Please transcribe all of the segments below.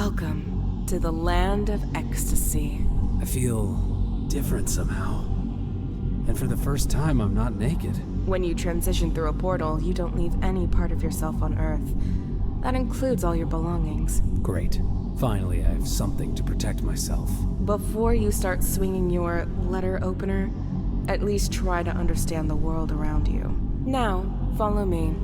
Welcome to the land of ecstasy. I feel different somehow. And for the first time, I'm not naked. When you transition through a portal, you don't leave any part of yourself on Earth. That includes all your belongings. Great. Finally, I have something to protect myself. Before you start swinging your letter opener, at least try to understand the world around you. Now, follow me.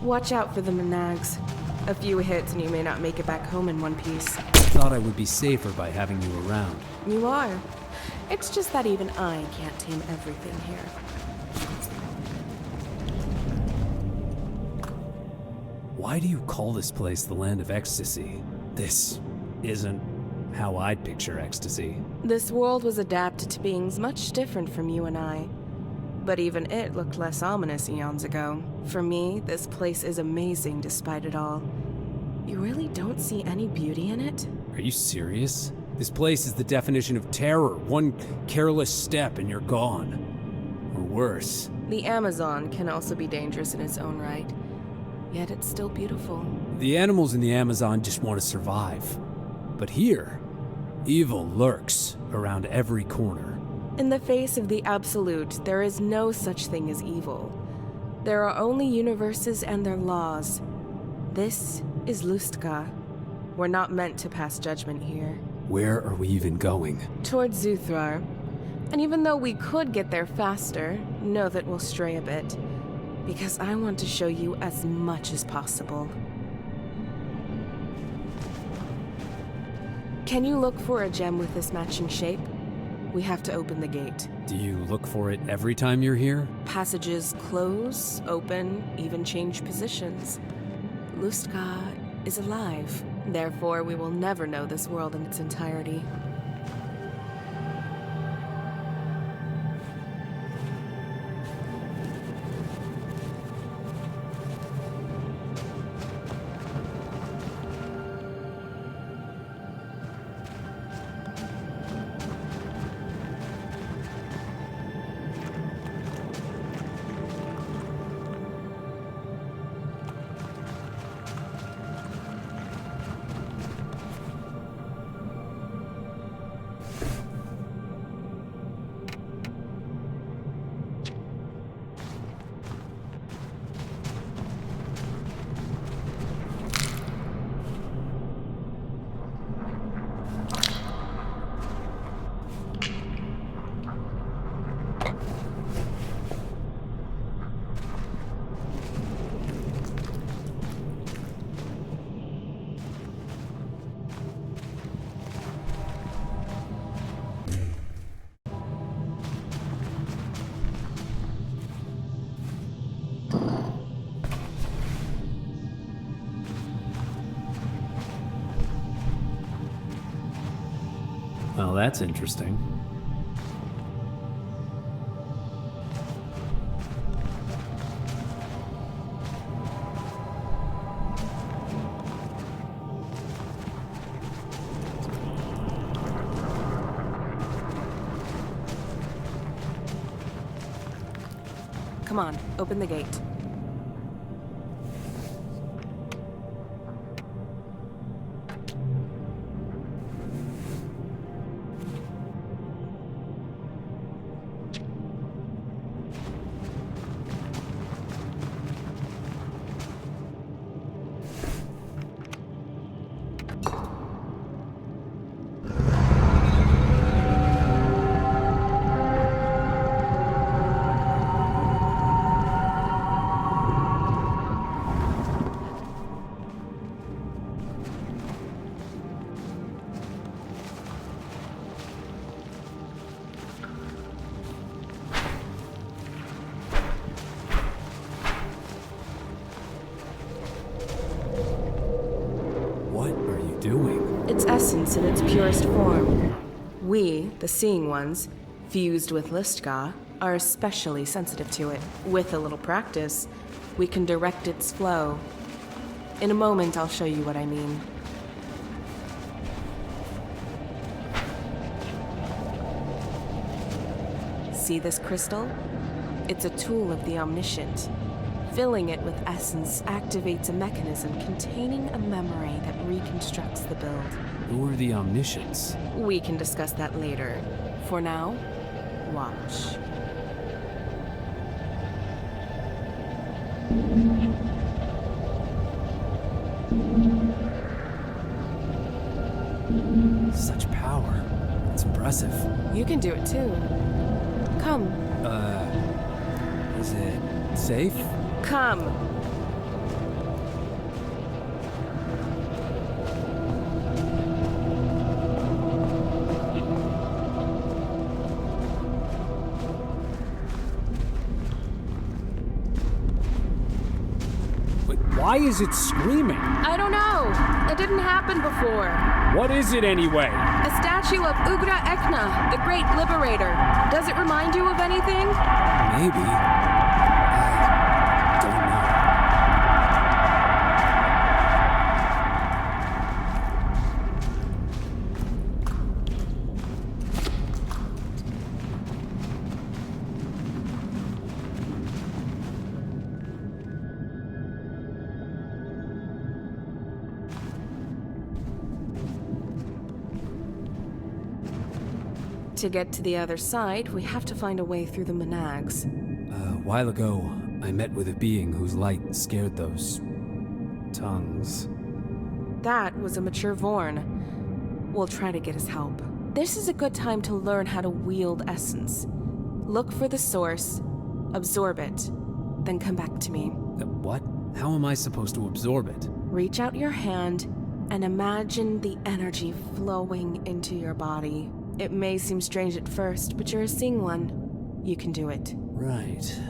Watch out for the Menags. A few hits and you may not make it back home in one piece. Thought I would be safer by having you around. You are. It's just that even I can't tame everything here. Why do you call this place the land of ecstasy? This isn't how I'd picture ecstasy. This world was adapted to beings much different from you and I. But even it looked less ominous eons ago. For me, this place is amazing despite it all. You really don't see any beauty in it? Are you serious? This place is the definition of terror. One careless step and you're gone. Or worse. The Amazon can also be dangerous in its own right. Yet it's still beautiful. The animals in the Amazon just want to survive. But here, evil lurks around every corner. In the face of the absolute, there is no such thing as evil. There are only universes and their laws. This is Lustka. We're not meant to pass judgment here. Where are we even going? Towards Zuthrar. And even though we could get there faster, know that we'll stray a bit. Because I want to show you as much as possible. Can you look for a gem with this matching shape? We have to open the gate. Do you look for it every time you're here? Passages close, open, even change positions. Lustka is alive. Therefore, we will never know this world in its entirety. Well, that's interesting. Come on, open the gate. Its essence in its purest form. We, the Seeing Ones, fused with Lustka, are especially sensitive to it. With a little practice, we can direct its flow. In a moment, I'll show you what I mean. See this crystal? It's a tool of the Omniscient. Filling it with essence activates a mechanism containing a memory that reconstructs the build. Who are the Omniscients? We can discuss that later. For now, watch. Such power. It's impressive. You can do it too. Come. Is it safe? Come. Wait, why is it screaming? I don't know. It didn't happen before. What is it anyway? A statue of Ugra Ekna, the Great Liberator. Does it remind you of anything? Maybe. I don't know. To get to the other side, we have to find a way through the Menags. A while ago, I met with a being whose light scared those tongues. That was a mature Vorn. We'll try to get his help. This is a good time to learn how to wield essence. Look for the source, absorb it, then come back to me. What? How am I supposed to absorb it? Reach out your hand and imagine the energy flowing into your body. It may seem strange at first, but you're a seeing one. You can do it. Right.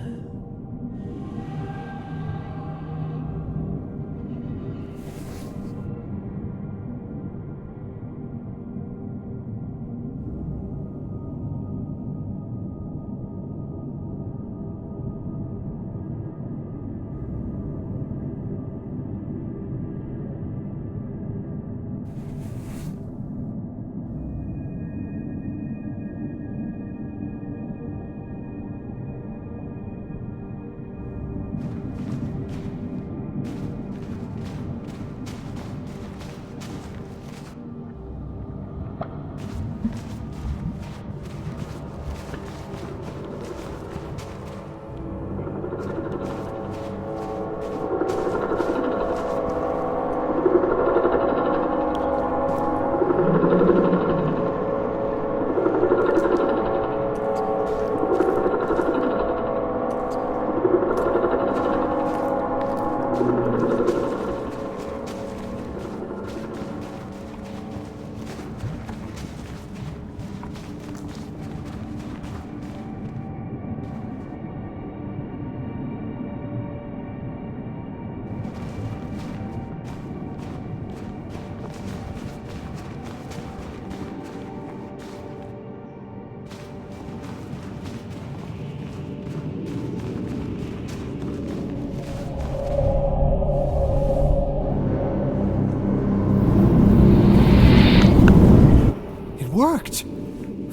Worked!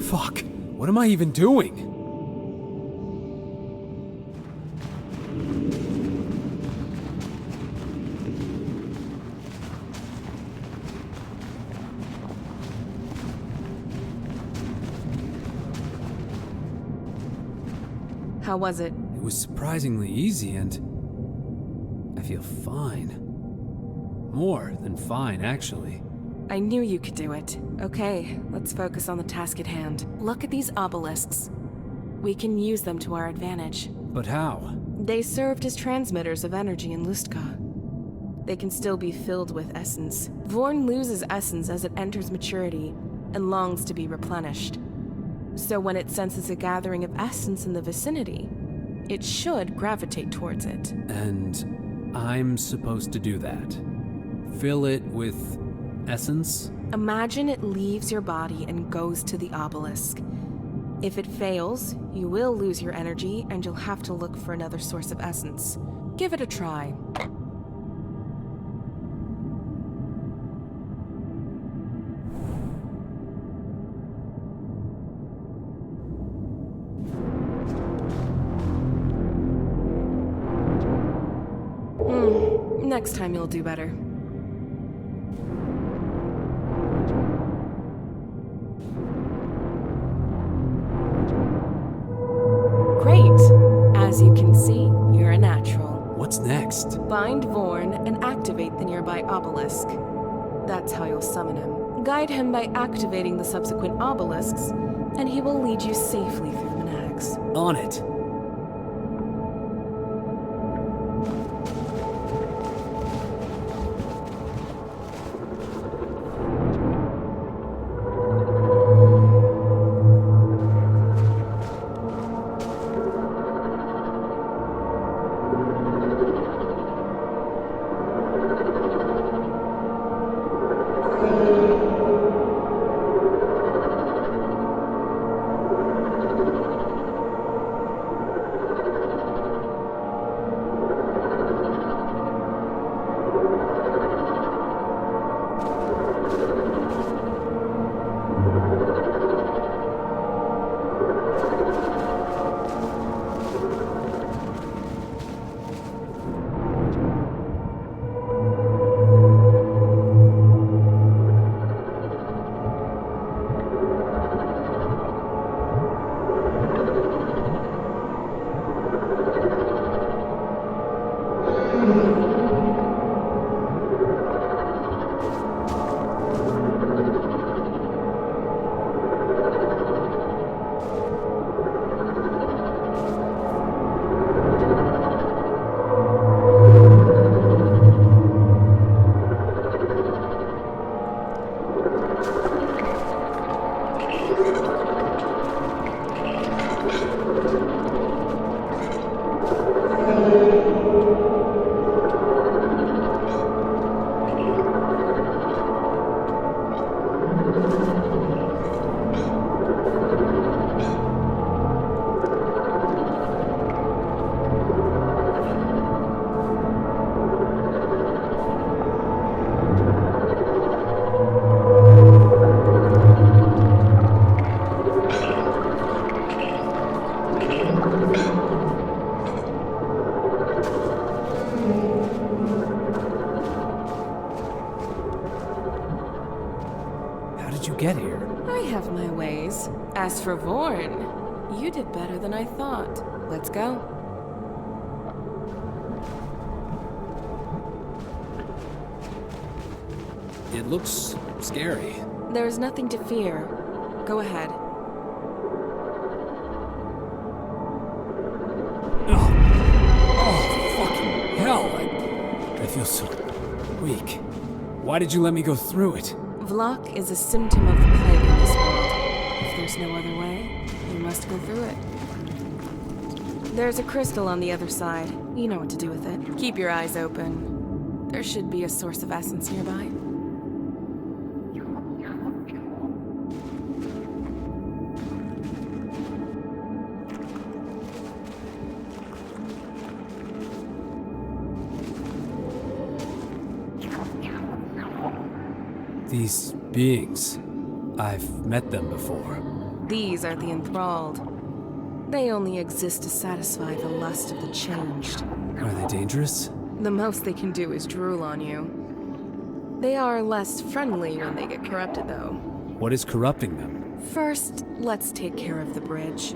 Fuck. What am I even doing? How was it? It was surprisingly easy and I feel fine. More than fine, actually. I knew you could do it. Okay, let's focus on the task at hand. Look at these obelisks. We can use them to our advantage. But how? They served as transmitters of energy in Lustka. They can still be filled with essence. Vorn loses essence as it enters maturity and longs to be replenished. So when it senses a gathering of essence in the vicinity, it should gravitate towards it. And I'm supposed to do that? Fill it with essence? Imagine it leaves your body and goes to the obelisk. If it fails, you will lose your energy and you'll have to look for another source of essence. Give it a try. Next time you'll do better. Great! As you can see, you're a natural. What's next? Bind Vorn and activate the nearby obelisk. That's how you'll summon him. Guide him by activating the subsequent obelisks, and he will lead you safely through the Menags. On it. Get here? I have my ways. As for Vorn, you did better than I thought. Let's go. It looks scary. There's nothing to fear. Go ahead. Oh, fucking hell! I feel so weak. Why did you let me go through it? Vlok is a symptom of the plague in this world. If there's no other way, you must go through it. There's a crystal on the other side. You know what to do with it. Keep your eyes open. There should be a source of essence nearby. These beings, I've met them before. These are the enthralled. They only exist to satisfy the lust of the changed. Are they dangerous? The most they can do is drool on you. They are less friendly when they get corrupted, though. What is corrupting them? First, let's take care of the bridge.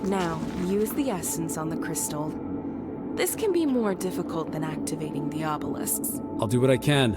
Now, use the essence on the crystal. This can be more difficult than activating the obelisks. I'll do what I can.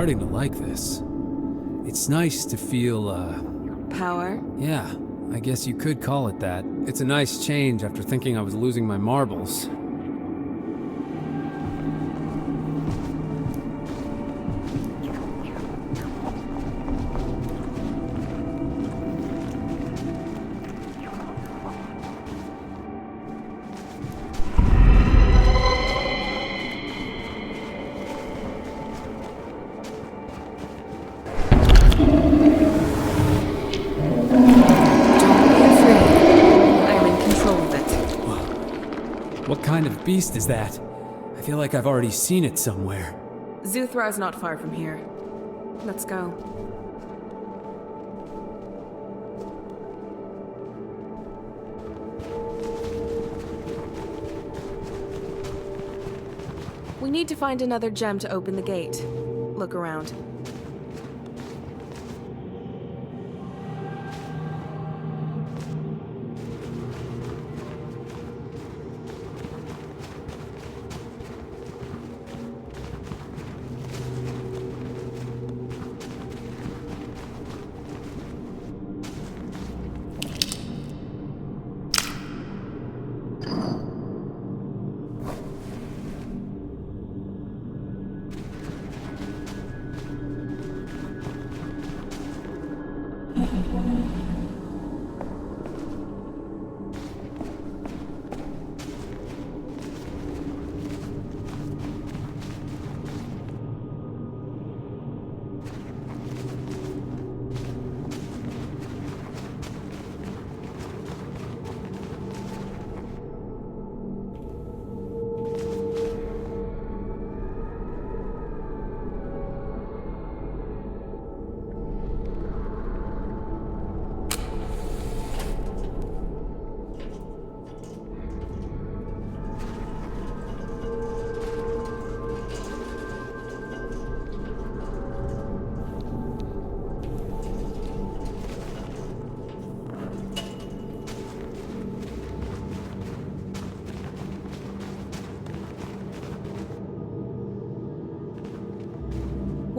starting to like this. It's nice to feel, Power? yeah, I guess you could call it that. It's a nice change after thinking I was losing my marbles. What kind of beast is that? I feel like I've already seen it somewhere. Zuthra is not far from here. Let's go. We need to find another gem to open the gate. Look around.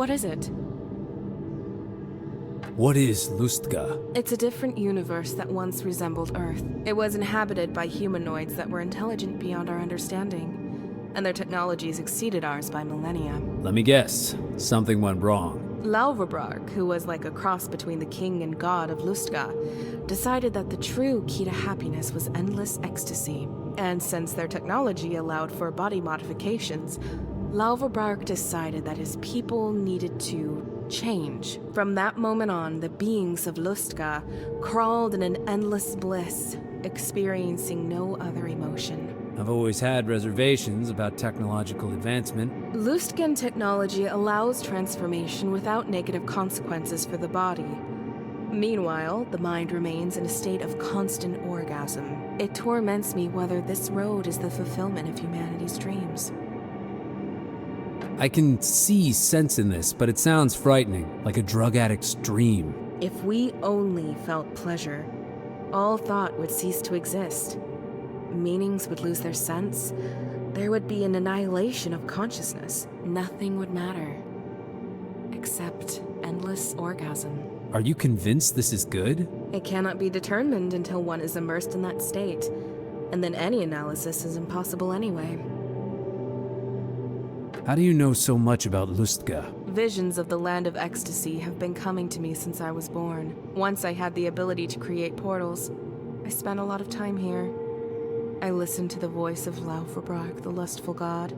What is it? What is Lustga? It's a different universe that once resembled Earth. It was inhabited by humanoids that were intelligent beyond our understanding, and their technologies exceeded ours by millennia. Let me guess. Something went wrong. Lauvabrak, who was like a cross between the king and god of Lustga, decided that the true key to happiness was endless ecstasy. And since their technology allowed for body modifications, Lauvabrak decided that his people needed to change. From that moment on, the beings of Lustga crawled in an endless bliss, experiencing no other emotion. I've always had reservations about technological advancement. Lustgan technology allows transformation without negative consequences for the body. Meanwhile, the mind remains in a state of constant orgasm. It torments me whether this road is the fulfillment of humanity's dreams. I can see sense in this, but it sounds frightening, like a drug addict's dream. If we only felt pleasure, all thought would cease to exist. Meanings would lose their sense. There would be an annihilation of consciousness. Nothing would matter, except endless orgasm. Are you convinced this is good? It cannot be determined until one is immersed in that state, and then any analysis is impossible anyway. How do you know so much about Lustga? Visions of the land of ecstasy have been coming to me since I was born. Once I had the ability to create portals, I spent a lot of time here. I listened to the voice of Lauvabrak, the lustful god,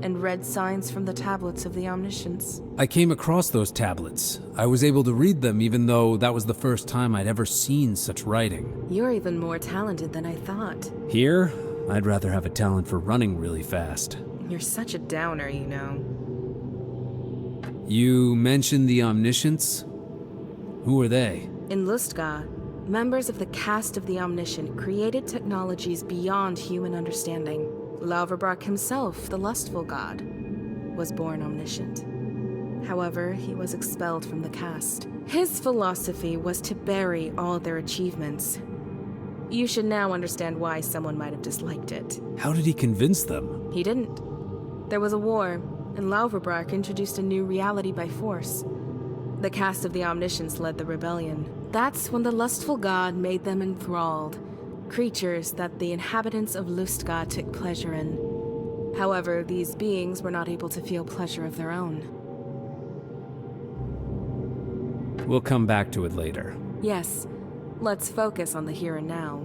and read signs from the tablets of the Omniscience. I came across those tablets. I was able to read them even though that was the first time I'd ever seen such writing. You're even more talented than I thought. Here, I'd rather have a talent for running really fast. You're such a downer, you know. You mentioned the Omniscience? Who are they? In Lustga, members of the caste of the Omniscient created technologies beyond human understanding. Lauvabrak himself, the lustful god, was born omniscient. However, he was expelled from the caste. His philosophy was to bury all their achievements. You should now understand why someone might have disliked it. How did he convince them? He didn't. There was a war, and Lauverbrak introduced a new reality by force. The cast of the Omniscience led the rebellion. That's when the lustful god made them enthralled, creatures that the inhabitants of Lustga took pleasure in. However, these beings were not able to feel pleasure of their own. We'll come back to it later. Yes, let's focus on the here and now.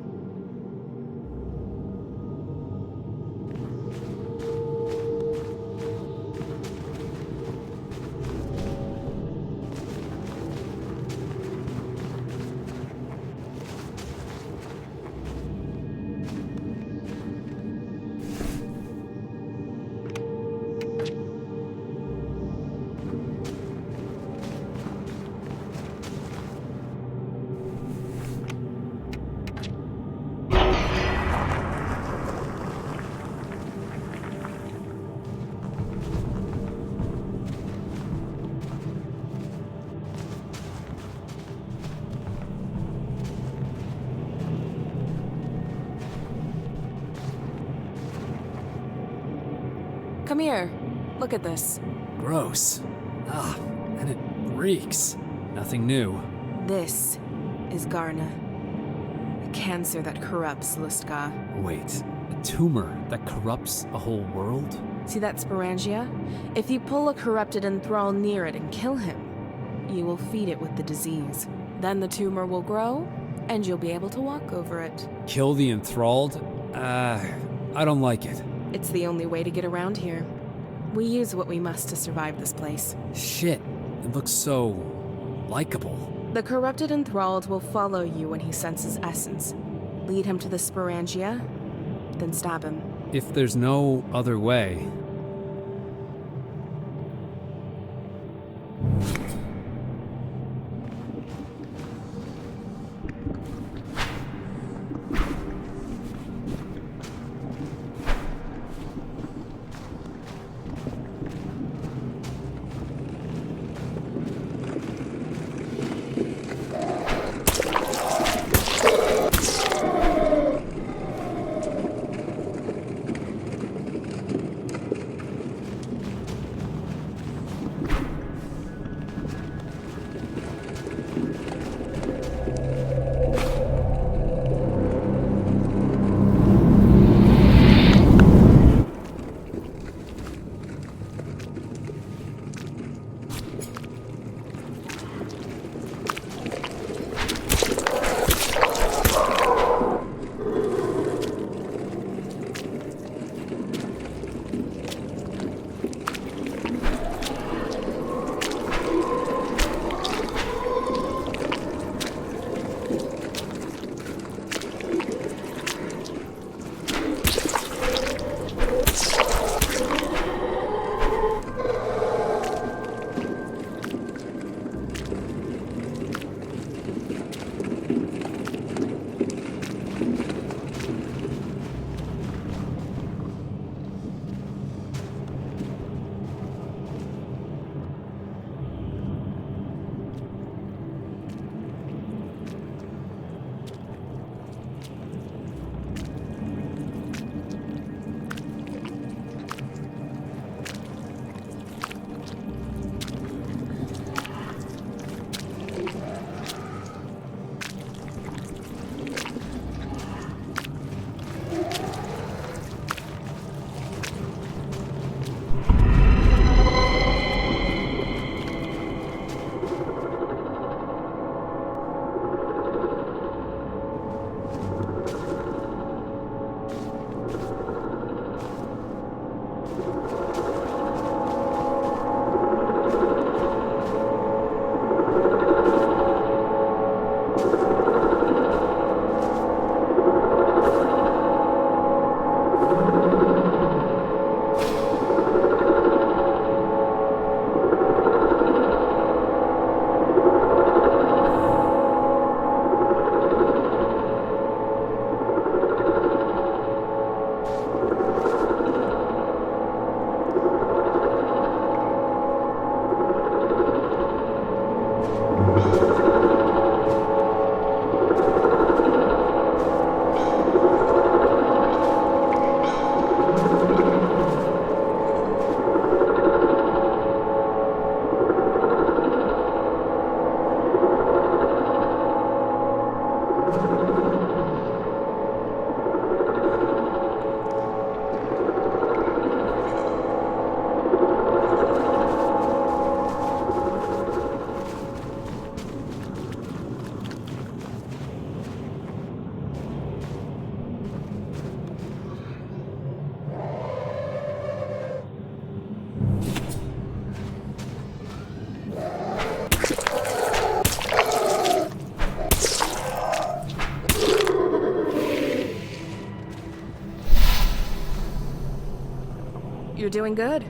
Come here. Look at this. Gross. And it reeks. Nothing new. This is Garna. A cancer that corrupts Lustga. Wait, a tumor that corrupts a whole world? See that sporangia? If you pull a corrupted enthrall near it and kill him, you will feed it with the disease. Then the tumor will grow, and you'll be able to walk over it. Kill the enthralled? I don't like it. It's the only way to get around here. We use what we must to survive this place. Shit, it looks so likable. The corrupted enthralled will follow you when he senses essence. Lead him to the sporangia, then stab him. If there's no other way... You're doing good.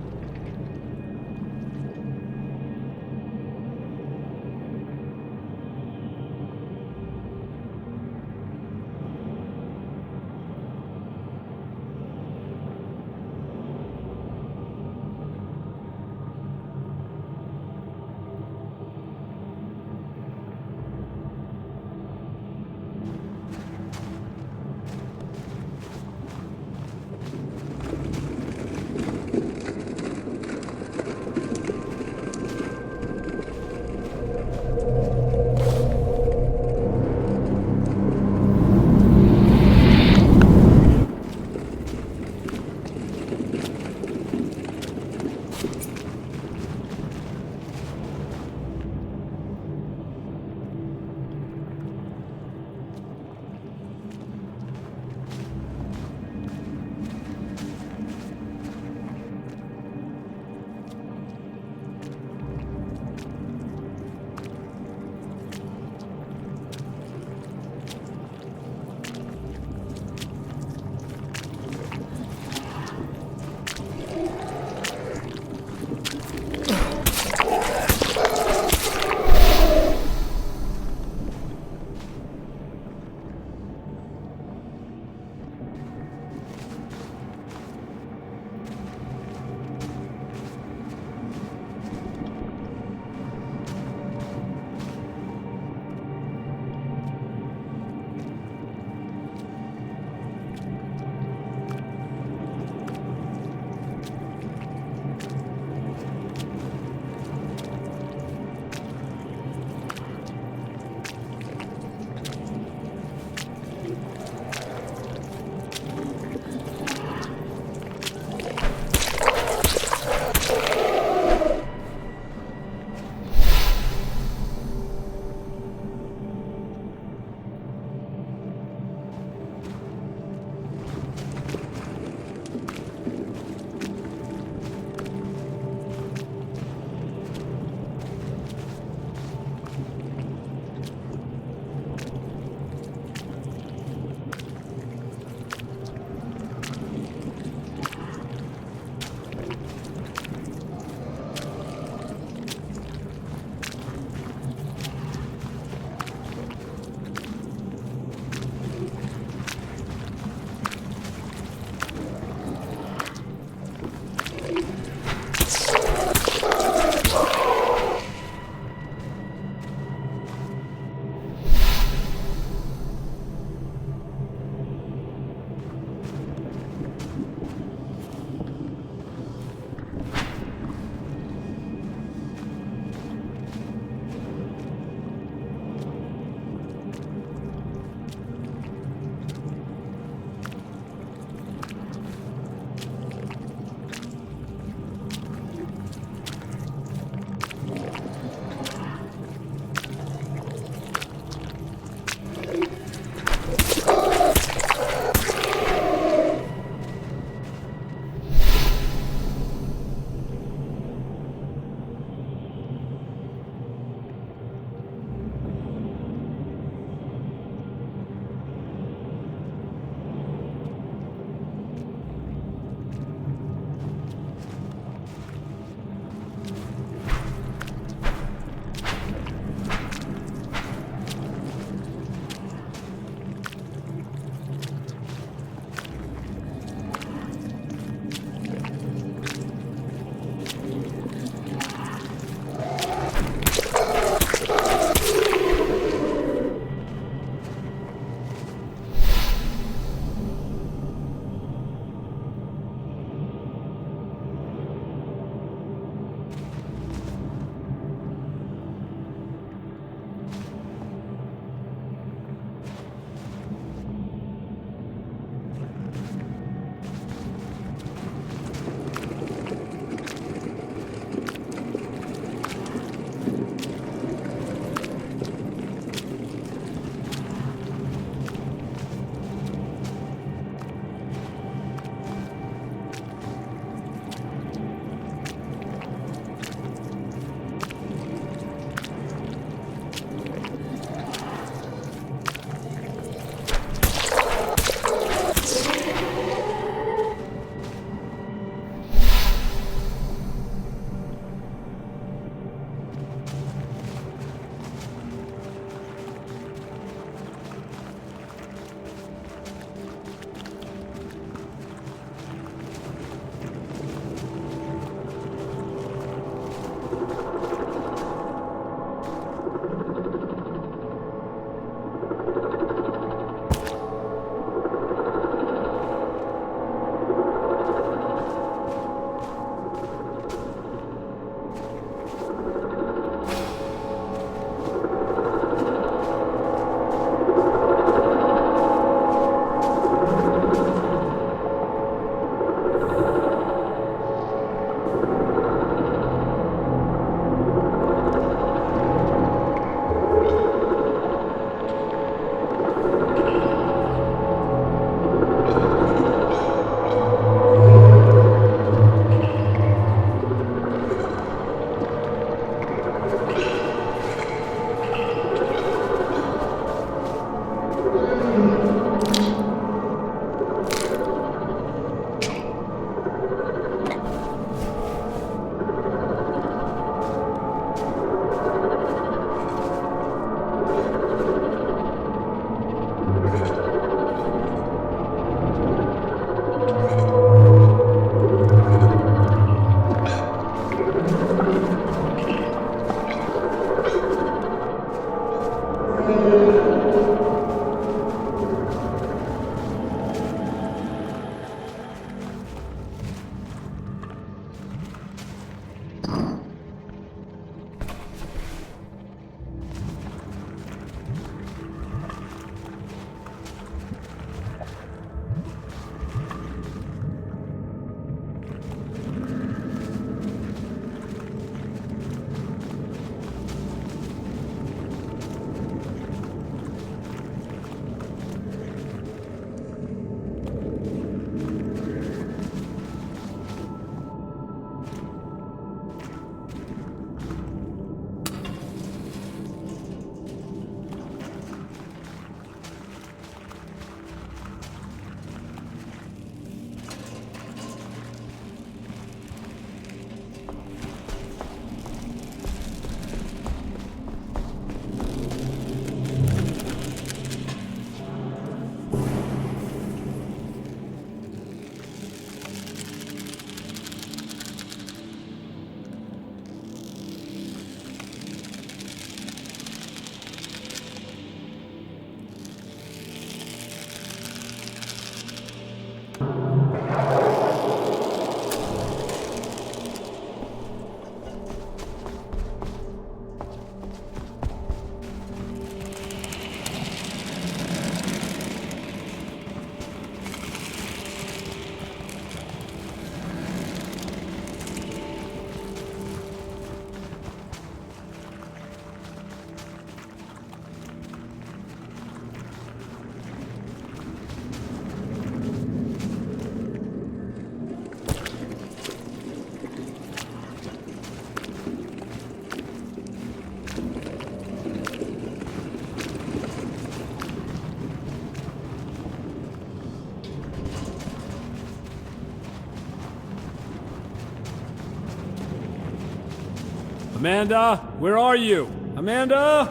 Amanda, where are you? Amanda?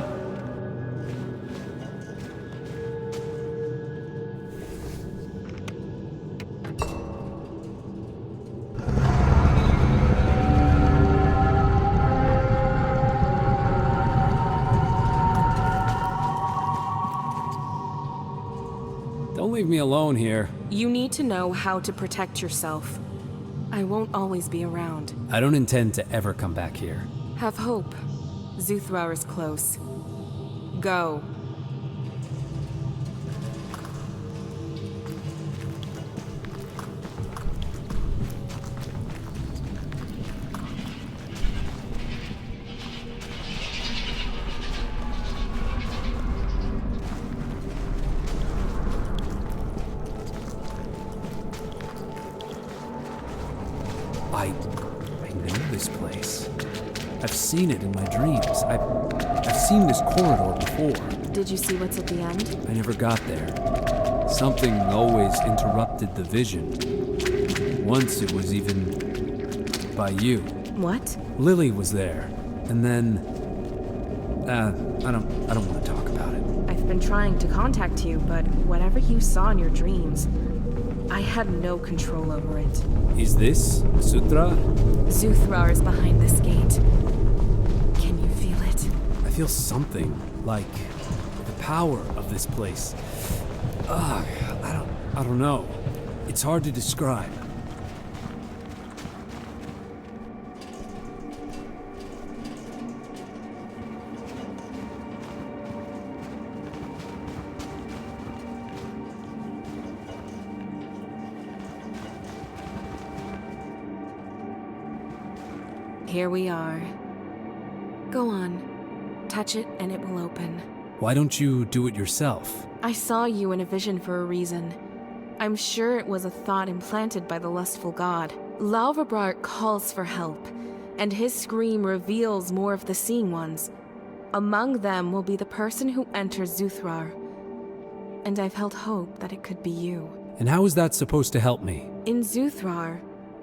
Don't leave me alone here. You need to know how to protect yourself. I won't always be around. I don't intend to ever come back here. Have hope. Zuthrar is close. Go. I know this place. I've seen it in my dreams. I've seen this corridor before. Did you see what's at the end? I never got there. Something always interrupted the vision. Once it was even by you. What? Lily was there, and then I don't want to talk about it. I've been trying to contact you, but whatever you saw in your dreams, I had no control over it. Is this Sutra? Zuthrar is behind this gate. Can you feel it? I feel something, like the power of this place. I don't know. It's hard to describe. Here we are. Go on. Touch it and it will open. Why don't you do it yourself? I saw you in a vision for a reason. I'm sure it was a thought implanted by the lustful god. Lauvabrar calls for help, and his scream reveals more of the Seeing Ones. Among them will be the person who enters Zuthrar. and I've held hope that it could be you. And how is that supposed to help me? In Zuthrar,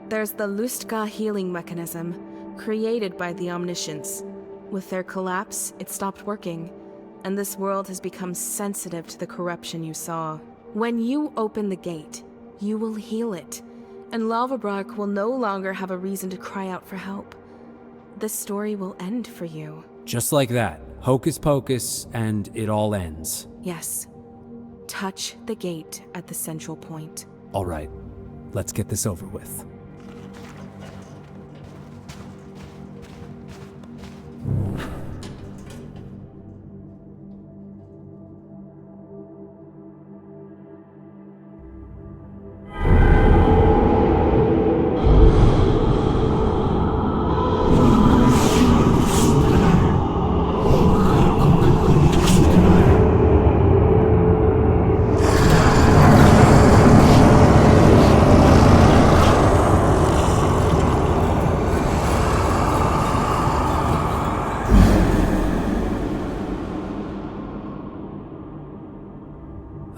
there's the Lustka healing mechanism, created by the Omniscients. With their collapse, it stopped working, and this world has become sensitive to the corruption you saw. When you open the gate, you will heal it, and Lavabrak will no longer have a reason to cry out for help. This story will end for you. Just like that. Hocus pocus, and it all ends. Yes. Touch the gate at the central point. All right. Let's get this over with.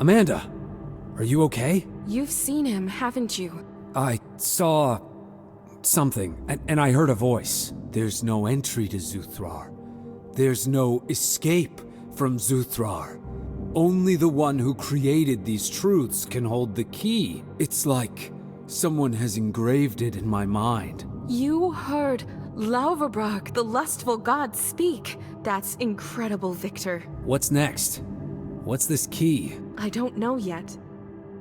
Amanda, are you okay? You've seen him, haven't you? I saw something, and I heard a voice. There's no entry to Zuthrar. There's no escape from Zuthrar. Only the one who created these truths can hold the key. It's like someone has engraved it in my mind. You heard Lauvabrak, the lustful god, speak. That's incredible, Victor. What's next? What's this key? I don't know yet,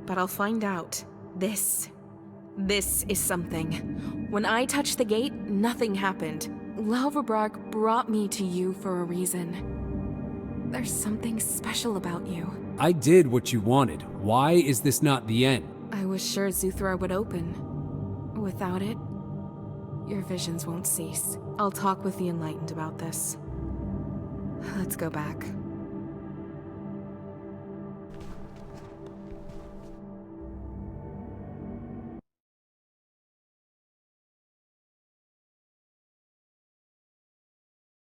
but I'll find out. This is something. When I touched the gate, nothing happened. Lauvabrak brought me to you for a reason. There's something special about you. I did what you wanted. Why is this not the end? I was sure Zuthrar would open. Without it, your visions won't cease. I'll talk with the Enlightened about this. Let's go back.